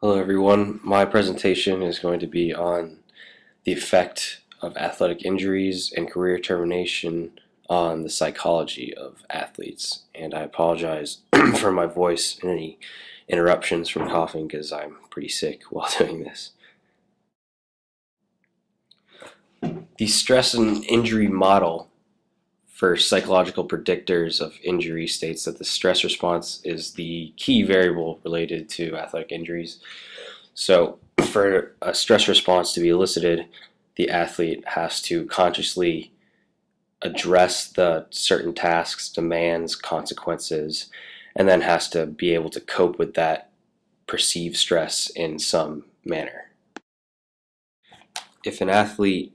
Hello everyone, my presentation is going to be on the effect of athletic injuries and career termination on the psychology of athletes. And I apologize for my voice and any interruptions from coughing because I'm pretty sick while doing this. The stress and injury model for psychological predictors of injury states that the stress response is the key variable related to athletic injuries. So, for a stress response to be elicited, the athlete has to consciously address the certain tasks, demands, consequences, and then has to be able to cope with that perceived stress in some manner. If an athlete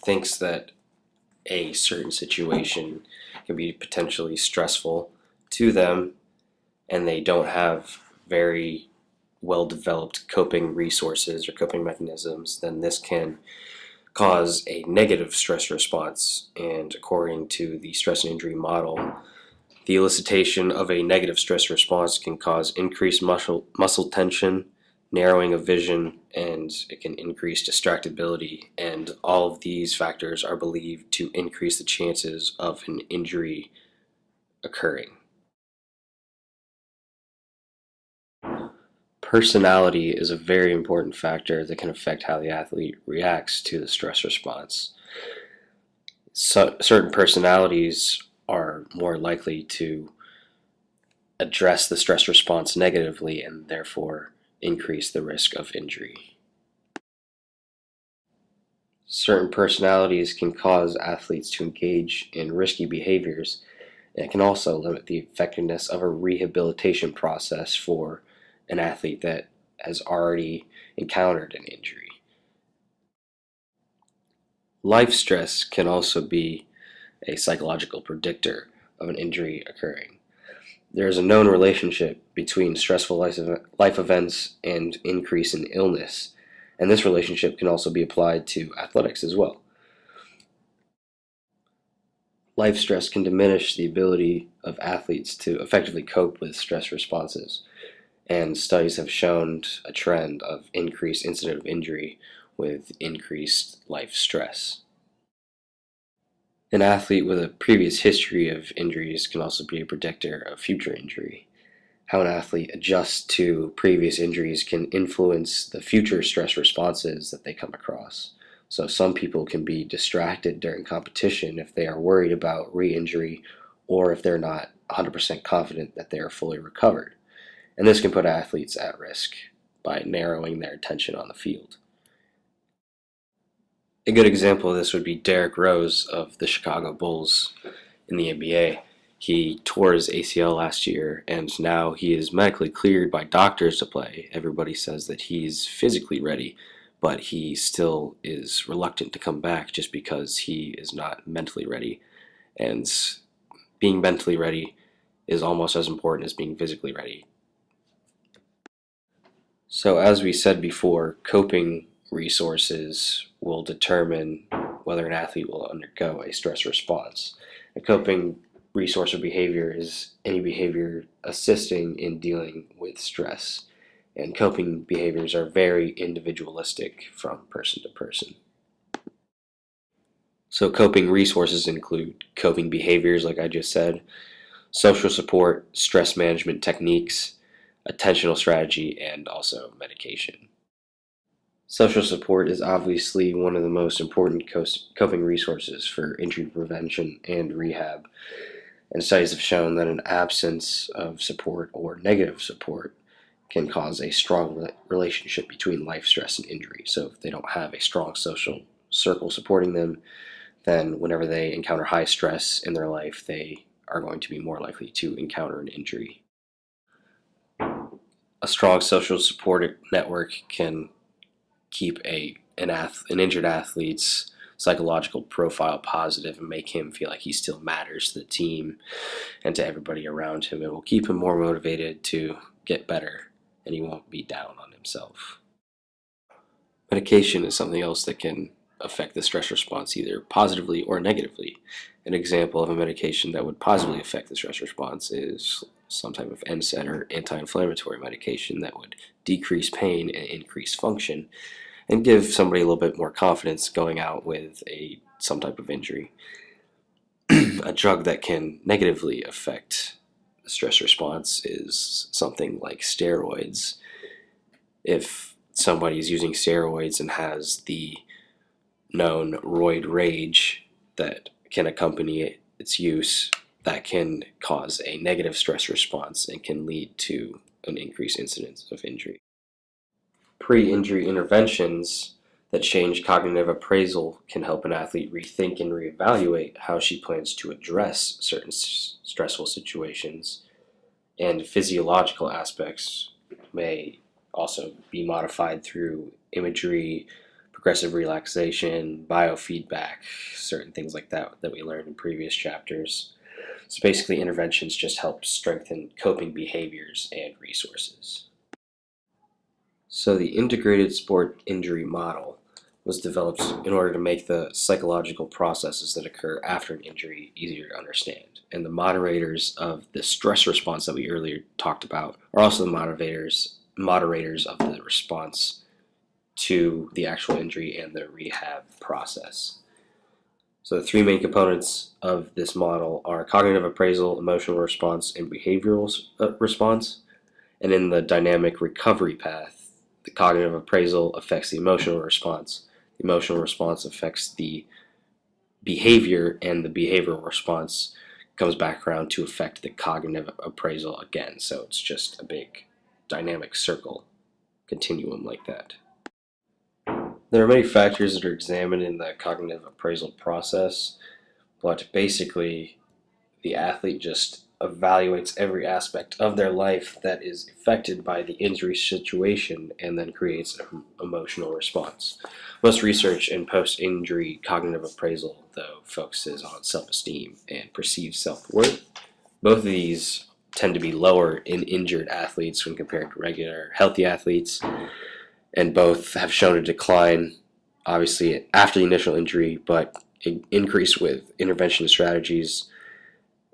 thinks that a certain situation can be potentially stressful to them and they don't have very well developed coping resources or coping mechanisms, then this can cause a negative stress response. And according to the stress and injury model, the elicitation of a negative stress response can cause increased muscle tension, narrowing of vision, and it can increase distractibility. And all of these factors are believed to increase the chances of an injury occurring. Personality is a very important factor that can affect how the athlete reacts to the stress response. Certain personalities are more likely to address the stress response negatively and therefore increase the risk of injury. Certain personalities can cause athletes to engage in risky behaviors, and it can also limit the effectiveness of a rehabilitation process for an athlete that has already encountered an injury. Life stress can also be a psychological predictor of an injury occurring. There is a known relationship between stressful life events and increase in illness, and this relationship can also be applied to athletics as well. Life stress can diminish the ability of athletes to effectively cope with stress responses, and studies have shown a trend of increased incident of injury with increased life stress. An athlete with a previous history of injuries can also be a predictor of future injury. How an athlete adjusts to previous injuries can influence the future stress responses that they come across. So some people can be distracted during competition if they are worried about re-injury or if they're not 100% confident that they are fully recovered. And this can put athletes at risk by narrowing their attention on the field. A good example of this would be Derrick Rose of the Chicago Bulls in the NBA. He tore his ACL last year, and now he is medically cleared by doctors to play. Everybody says that he's physically ready, but he still is reluctant to come back just because he is not mentally ready. And being mentally ready is almost as important as being physically ready. So, as we said before, coping resources will determine whether an athlete will undergo a stress response. A coping resource or behavior is any behavior assisting in dealing with stress. And coping behaviors are very individualistic from person to person. So, coping resources include coping behaviors, like I just said, social support, stress management techniques, attentional strategy, and also medication. Social support is obviously one of the most important coping resources for injury prevention and rehab, and studies have shown that an absence of support or negative support can cause a strong relationship between life stress and injury. So if they don't have a strong social circle supporting them, then whenever they encounter high stress in their life, they are going to be more likely to encounter an injury. A strong social support network can keep an injured athlete's psychological profile positive and make him feel like he still matters to the team and to everybody around him. It will keep him more motivated to get better, and he won't be down on himself. Medication is something else that can affect the stress response either positively or negatively. An example of a medication that would positively affect the stress response is some type of NSAID or anti-inflammatory medication that would decrease pain and increase function and give somebody a little bit more confidence going out with some type of injury. A drug that can negatively affect the stress response is something like steroids. If somebody's using steroids and has the known roid rage that can accompany its use, that can cause a negative stress response and can lead to an increased incidence of injury. Pre-injury interventions that change cognitive appraisal can help an athlete rethink and reevaluate how she plans to address certain stressful situations, and physiological aspects may also be modified through imagery, progressive relaxation, biofeedback, certain things like that that we learned in previous chapters. So basically, interventions just help strengthen coping behaviors and resources. So the integrated sport injury model was developed in order to make the psychological processes that occur after an injury easier to understand. And the moderators of the stress response that we earlier talked about are also the moderators of the response to the actual injury and the rehab process. So the three main components of this model are cognitive appraisal, emotional response, and behavioral response. And in the dynamic recovery path, the cognitive appraisal affects the emotional response. The emotional response affects the behavior, and the behavioral response comes back around to affect the cognitive appraisal again. So it's just a big dynamic circle continuum like that. There are many factors that are examined in the cognitive appraisal process, but basically the athlete just evaluates every aspect of their life that is affected by the injury situation and then creates an emotional response. Most research in post-injury cognitive appraisal, though, focuses on self-esteem and perceived self-worth. Both of these tend to be lower in injured athletes when compared to regular healthy athletes, and both have shown a decline, obviously, after the initial injury, but increase with intervention strategies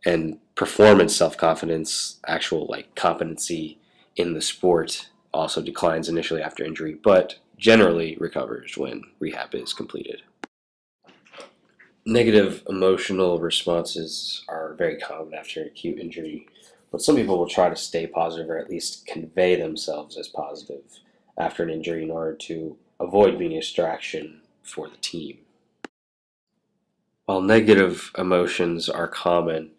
and performance self-confidence. Actual competency in the sport also declines initially after injury, but generally recovers when rehab is completed. Negative emotional responses are very common after acute injury, but some people will try to stay positive or at least convey themselves as positive after an injury in order to avoid being a distraction for the team. While negative emotions are common,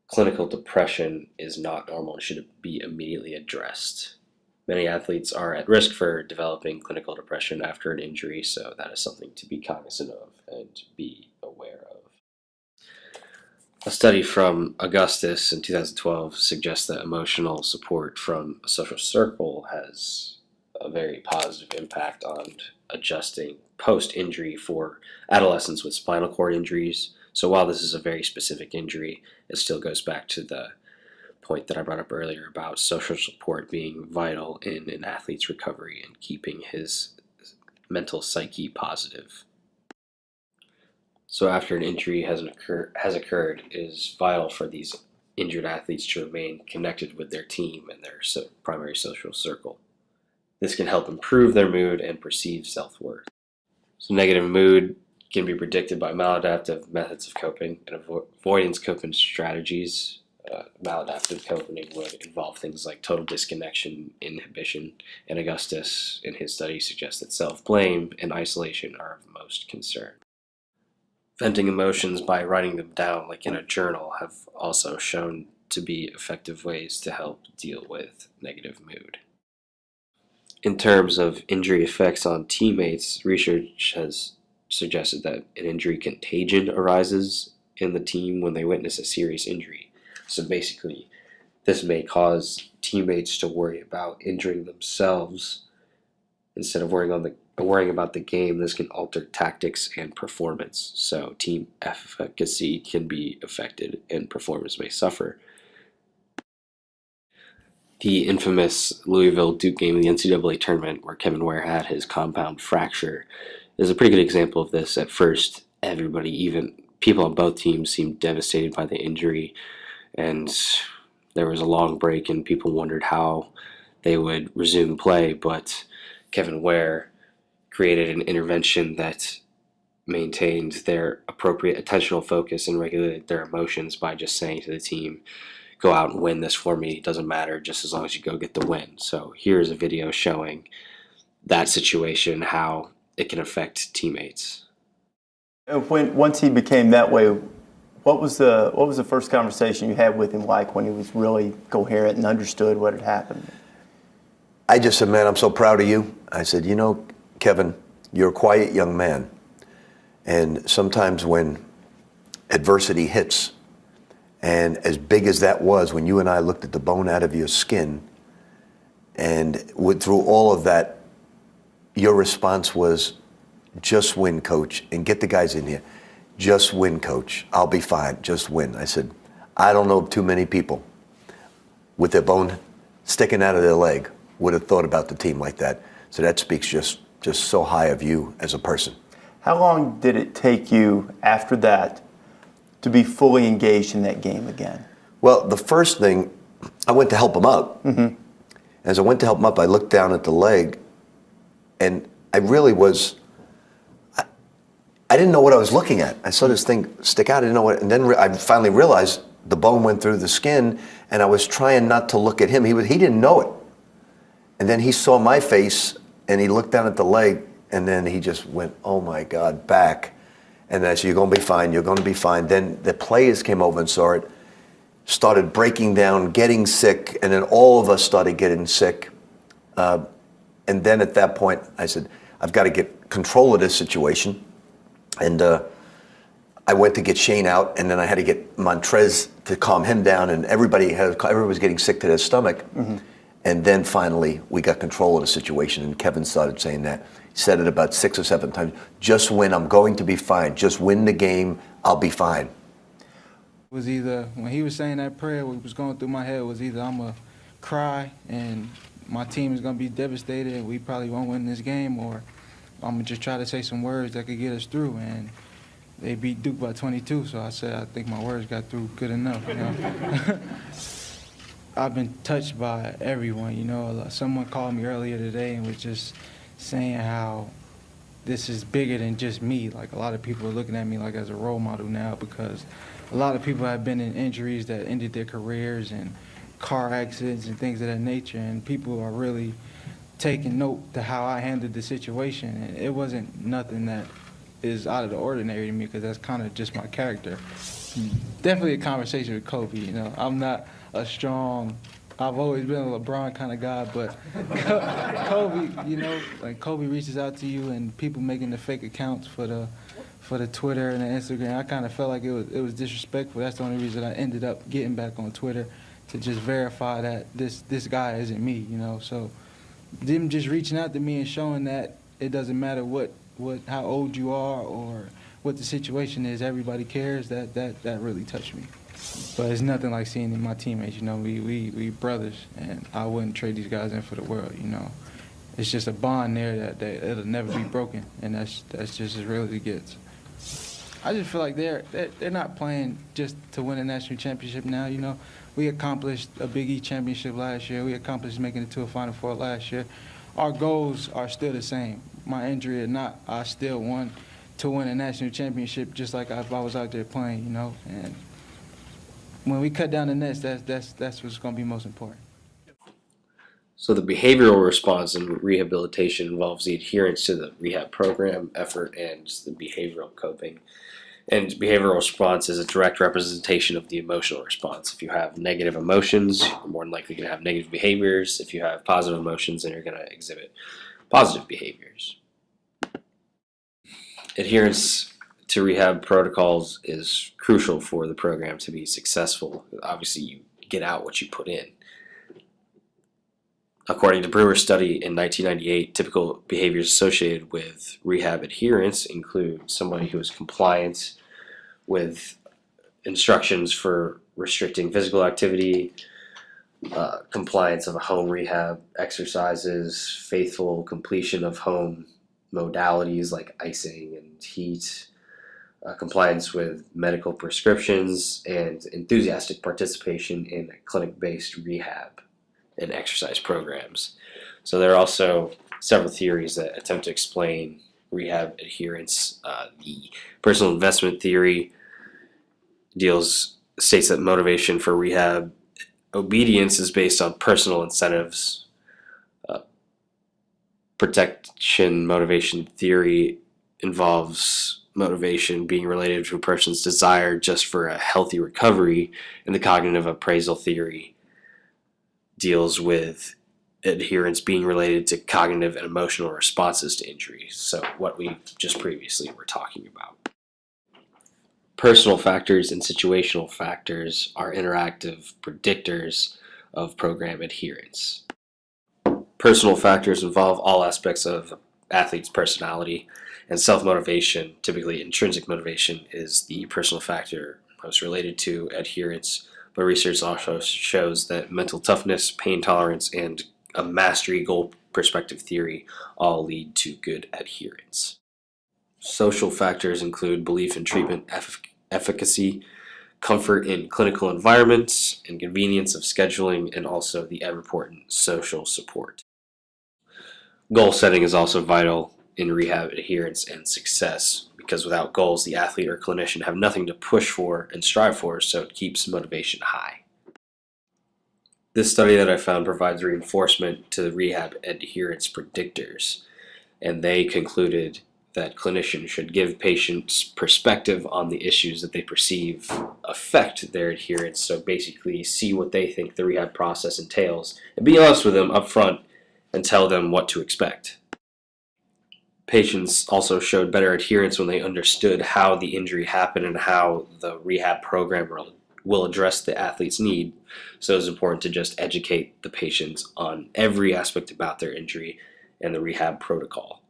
clinical depression is not normal and should be immediately addressed. Many athletes are at risk for developing clinical depression after an injury, so that is something to be cognizant of and be aware of. A study from Augustus in 2012 suggests that emotional support from a social circle has a very positive impact on adjusting post-injury for adolescents with spinal cord injuries. So while this is a very specific injury, it still goes back to the point that I brought up earlier about social support being vital in an athlete's recovery and keeping his mental psyche positive. So after an injury has occurred, it is vital for these injured athletes to remain connected with their team and their primary social circle. This can help improve their mood and perceived self-worth. So negative mood can be predicted by maladaptive methods of coping and avoidance coping strategies. Maladaptive coping would involve things like total disconnection, inhibition, and Augustus in his study suggests that self-blame and isolation are of most concern. Venting emotions by writing them down, like in a journal, have also shown to be effective ways to help deal with negative mood. In terms of injury effects on teammates, research has suggested that an injury contagion arises in the team when they witness a serious injury. So basically, this may cause teammates to worry about injuring themselves instead of worrying about the game. This can alter tactics and performance. So team efficacy can be affected and performance may suffer. The infamous Louisville-Duke game in the NCAA tournament where Kevin Ware had his compound fracture is a pretty good example of this. At first, everybody, even people on both teams, seemed devastated by the injury, and there was a long break and people wondered how they would resume play, but Kevin Ware created an intervention that maintained their appropriate attentional focus and regulated their emotions by just saying to the team, go out and win this for me. It doesn't matter, just as long as you go get the win. So here's a video showing that situation, how it can affect teammates. Once he became that way, what was the first conversation you had with him like when he was really coherent and understood what had happened? I just said, man, I'm so proud of you. I said, you know, Kevin, you're a quiet young man. And sometimes when adversity hits, and as big as that was, when you and I looked at the bone out of your skin, and through all of that, your response was, just win, coach, and get the guys in here. Just win, coach. I'll be fine. Just win. I said, I don't know too many people with their bone sticking out of their leg would have thought about the team like that. So that speaks just so high of you as a person. How long did it take you after that to be fully engaged in that game again? Well, the first thing, I went to help him out. Mm-hmm. As I went to help him up, I looked down at the leg, and I really was, I didn't know what I was looking at. I saw this thing stick out, I didn't know what, and then I finally realized the bone went through the skin, and I was trying not to look at him. He didn't know it. And then he saw my face, and he looked down at the leg, and then he just went, oh my God, back. And I said, you're going to be fine, you're going to be fine. Then the players came over and saw it, started breaking down, getting sick, and then all of us started getting sick. And then at that point, I said, I've got to get control of this situation. And I went to get Shane out, and then I had to get Montrez to calm him down, and everybody was getting sick to their stomach. Mm-hmm. And then finally, we got control of the situation, and Kevin started saying that. He said it about 6 or 7 times. Just win, I'm going to be fine. Just win the game, I'll be fine. It was either, when he was saying that prayer, what was going through my head was either I'm going to cry and my team is going to be devastated and we probably won't win this game, or I'm going to just try to say some words that could get us through. And they beat Duke by 22, so I said I think my words got through good enough. You know? I've been touched by everyone. You know, someone called me earlier today and was just saying how this is bigger than just me. Like, a lot of people are looking at me like as a role model now, because a lot of people have been in injuries that ended their careers and car accidents and things of that nature, and people are really taking note to how I handled the situation. And it wasn't nothing that is out of the ordinary to me, because that's kind of just my character. Definitely a conversation with Kobe. You know, I'm not a strong, I've always been a LeBron kind of guy, but Kobe, you know, like Kobe reaches out to you and people making the fake accounts for the Twitter and the Instagram. I kind of felt like it was disrespectful. That's the only reason I ended up getting back on Twitter, to just verify that this guy isn't me, you know. So them just reaching out to me and showing that it doesn't matter how old you are or what the situation is, everybody cares, that really touched me. But it's nothing like seeing my teammates, you know, we brothers, and I wouldn't trade these guys in for the world, you know. It's just a bond there that it'll never be broken, and that's just as real as it gets. I just feel like they're not playing just to win a national championship now, you know. We accomplished a Big East championship last year. We accomplished making it to a Final Four last year. Our goals are still the same. My injury or not, I still want to win a national championship just like if I was out there playing, you know. And when we cut down the nets, that's what's going to be most important. So the behavioral response in rehabilitation involves the adherence to the rehab program, effort, and the behavioral coping. And behavioral response is a direct representation of the emotional response. If you have negative emotions, you're more than likely going to have negative behaviors. If you have positive emotions, then you're going to exhibit positive behaviors. Adherence to rehab protocols is crucial for the program to be successful. Obviously, you get out what you put in. According to Brewer's study in 1998, typical behaviors associated with rehab adherence include somebody who is compliant with instructions for restricting physical activity, compliance of home rehab exercises, faithful completion of home modalities like icing and heat, compliance with medical prescriptions, and enthusiastic participation in clinic-based rehab and exercise programs. So there are also several theories that attempt to explain rehab adherence. The personal investment theory states that motivation for rehab obedience is based on personal incentives. Protection motivation theory involves motivation being related to a person's desire just for a healthy recovery, and the cognitive appraisal theory deals with adherence being related to cognitive and emotional responses to injury. So what we just previously were talking about. Personal factors and situational factors are interactive predictors of program adherence. Personal factors involve all aspects of athlete's personality, and self-motivation, typically intrinsic motivation, is the personal factor most related to adherence, but research also shows that mental toughness, pain tolerance, and a mastery goal perspective theory all lead to good adherence. Social factors include belief in treatment efficacy, comfort in clinical environments, and convenience of scheduling, and also the ever-important social support. Goal setting is also vital in rehab adherence and success, because without goals, the athlete or clinician have nothing to push for and strive for, so it keeps motivation high. This study that I found provides reinforcement to the rehab adherence predictors, and they concluded that clinicians should give patients perspective on the issues that they perceive affect their adherence, so basically see what they think the rehab process entails, and be honest with them up front and tell them what to expect. Patients also showed better adherence when they understood how the injury happened and how the rehab program will address the athlete's need. So it's important to just educate the patients on every aspect about their injury and the rehab protocol.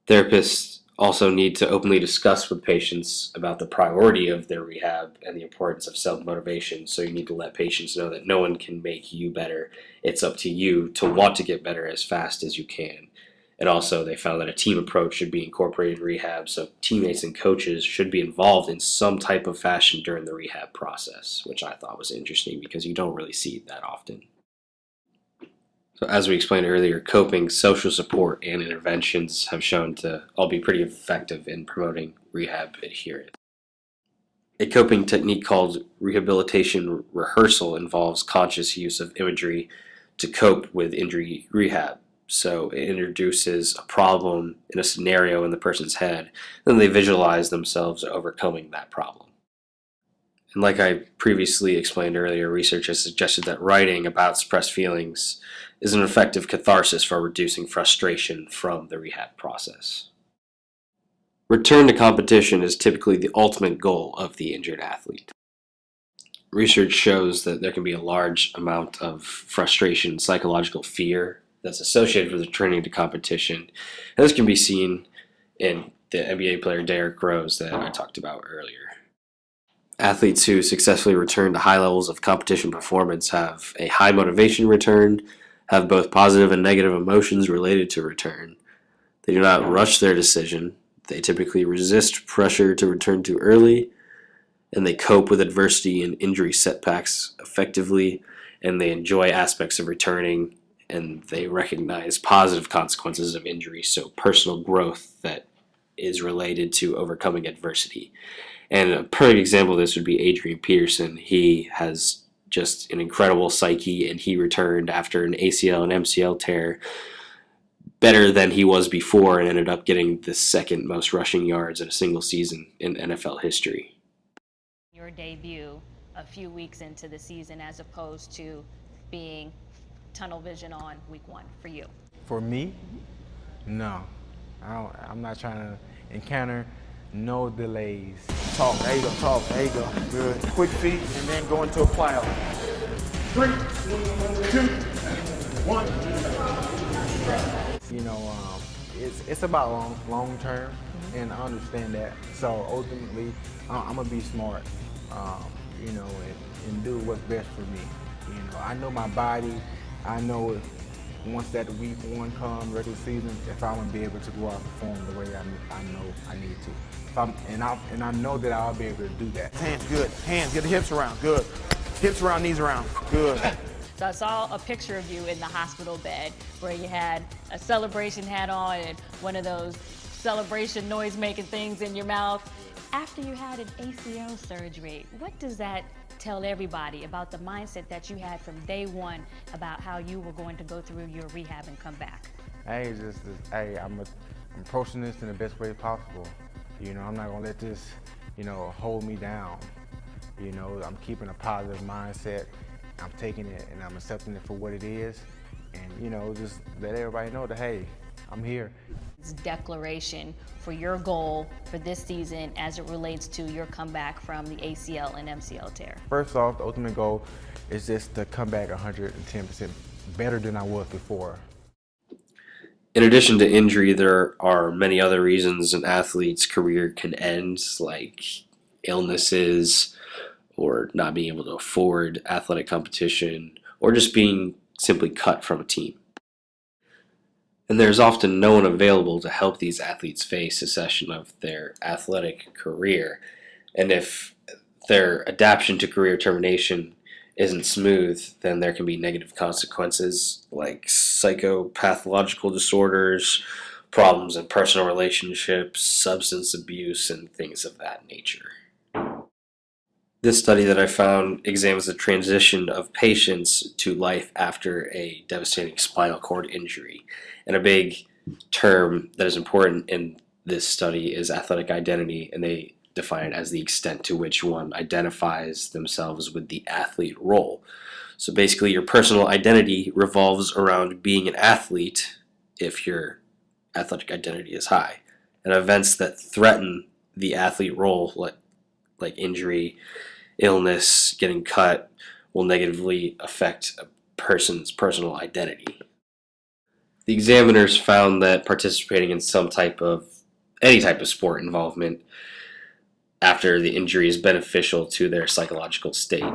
Therapists also need to openly discuss with patients about the priority of their rehab and the importance of self-motivation. So you need to let patients know that no one can make you better. It's up to you to want to get better as fast as you can. And also they found that a team approach should be incorporated in rehab, so teammates and coaches should be involved in some type of fashion during the rehab process, which I thought was interesting because you don't really see it that often. So as we explained earlier, coping, social support, and interventions have shown to all be pretty effective in promoting rehab adherence. A coping technique called rehabilitation rehearsal involves conscious use of imagery to cope with injury rehab. So it introduces a problem in a scenario in the person's head, then they visualize themselves overcoming that problem. And like I previously explained earlier, research has suggested that writing about suppressed feelings is an effective catharsis for reducing frustration from the rehab process. Return to competition is typically the ultimate goal of the injured athlete. Research shows that there can be a large amount of frustration, psychological fear that's associated with returning to competition. And this can be seen in the NBA player Derrick Rose that I talked about earlier. Athletes who successfully return to high levels of competition performance have a high motivation return, have both positive and negative emotions related to return. They do not rush their decision. They typically resist pressure to return too early, and they cope with adversity and injury setbacks effectively, and they enjoy aspects of returning, and they recognize positive consequences of injury, so personal growth that is related to overcoming adversity. And a perfect example of this would be Adrian Peterson. He has just an incredible psyche, and he returned after an ACL and MCL tear better than he was before and ended up getting the second most rushing yards in a single season in NFL history. Your debut a few weeks into the season as opposed to being tunnel vision on week 1 for you? For me, no. I'm not trying to encounter no delays. Talk, there you go, talk, there you go. Good. Quick feet and then go into a plow. 3, 2, 1. You know, it's about long term, and I understand that. So ultimately, I'm gonna be smart, you know, and do what's best for me. You know, I know my body. I know once that week one comes, regular season, if I'm gonna be able to go out and perform the way I know I need to. And I know that I'll be able to do that. Hands, good. Hands, get the hips around, good. Hips around, knees around, good. So I saw a picture of you in the hospital bed where you had a celebration hat on and one of those celebration noise-making things in your mouth. After you had an ACL surgery, what does that tell everybody about the mindset that you had from day one about how you were going to go through your rehab and come back? Hey, I'm approaching this in the best way possible. You know, I'm not gonna let this, hold me down. You know, I'm keeping a positive mindset. I'm taking it and I'm accepting it for what it is. And, just let everybody know that, hey, I'm here. Declaration for your goal for this season as it relates to your comeback from the ACL and MCL tear? First off, the ultimate goal is just to come back 110% better than I was before. In addition to injury, there are many other reasons an athlete's career can end, like illnesses, or not being able to afford athletic competition, or just being simply cut from a team. And there's often no one available to help these athletes face a cessation of their athletic career. And if their adaptation to career termination isn't smooth, then there can be negative consequences like psychopathological disorders, problems in personal relationships, substance abuse, and things of that nature. This study that I found examines the transition of patients to life after a devastating spinal cord injury. And a big term that is important in this study is athletic identity, and they define it as the extent to which one identifies themselves with the athlete role. So basically, your personal identity revolves around being an athlete if your athletic identity is high. And events that threaten the athlete role, like injury, illness, getting cut, will negatively affect a person's personal identity. The examiners found that participating in any type of sport involvement after the injury is beneficial to their psychological state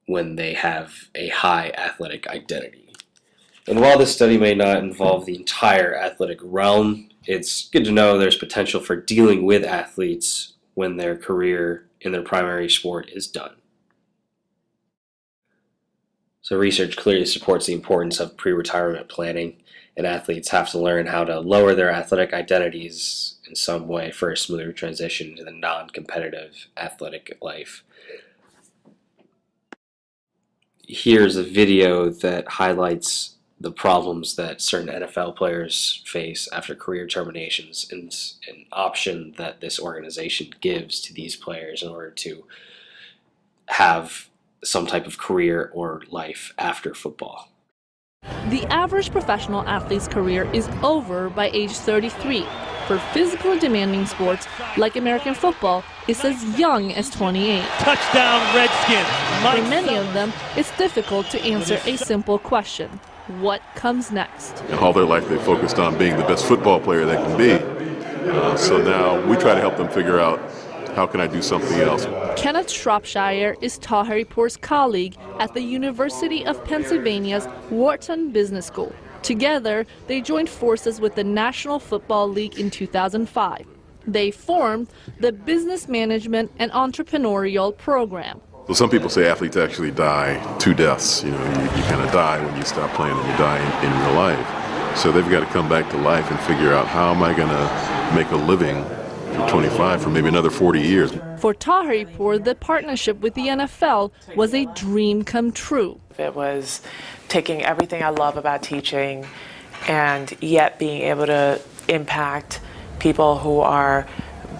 when they have a high athletic identity. And while this study may not involve the entire athletic realm, it's good to know there's potential for dealing with athletes when their career in their primary sport is done. So research clearly supports the importance of pre-retirement planning, and athletes have to learn how to lower their athletic identities in some way for a smoother transition to the non-competitive athletic life. Here's a video that highlights the problems that certain NFL players face after career terminations, and an option that this organization gives to these players in order to have some type of career or life after football. The average professional athlete's career is over by age 33. For physical demanding sports like American football, it's as young as 28. Touchdown, Redskins. For many of them, it's difficult to answer a simple question: what comes next? And all their life they focused on being the best football player they can be. So now we try to help them figure out, how can I do something else? Kenneth Shropshire is Taharipour's colleague at the University of Pennsylvania's Wharton Business School. Together, they joined forces with the National Football League in 2005. They formed the Business Management and Entrepreneurial Program. So some people say athletes actually die two deaths. You kind of die when you stop playing and you die in real life. So they've got to come back to life and figure out, how am I going to make a living for 25 for maybe another 40 years. For Taharipour, the partnership with the NFL was a dream come true. It was taking everything I love about teaching and yet being able to impact people who are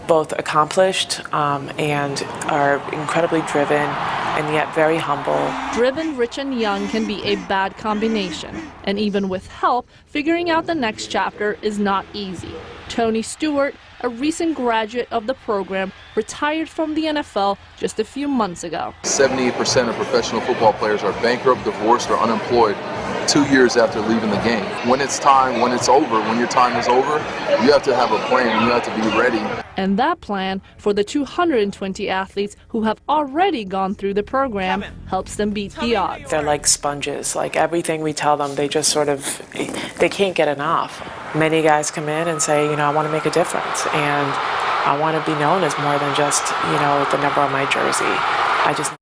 both accomplished and are incredibly driven and yet very humble. Driven, rich, and young can be a bad combination. And even with help, figuring out the next chapter is not easy. Tony Stewart, a recent graduate of the program, retired from the NFL just a few months ago. 78% of professional football players are bankrupt, divorced, or unemployed 2 years after leaving the game. When it's time, when it's over, when your time is over, you have to have a plan. You have to be ready. And that plan for the 220 athletes who have already gone through the program helps them beat the odds. They're like sponges. Like everything we tell them, they just sort of, they can't get enough. Many guys come in and say, you know, I want to make a difference, and I want to be known as more than just, you know, the number on my jersey. I just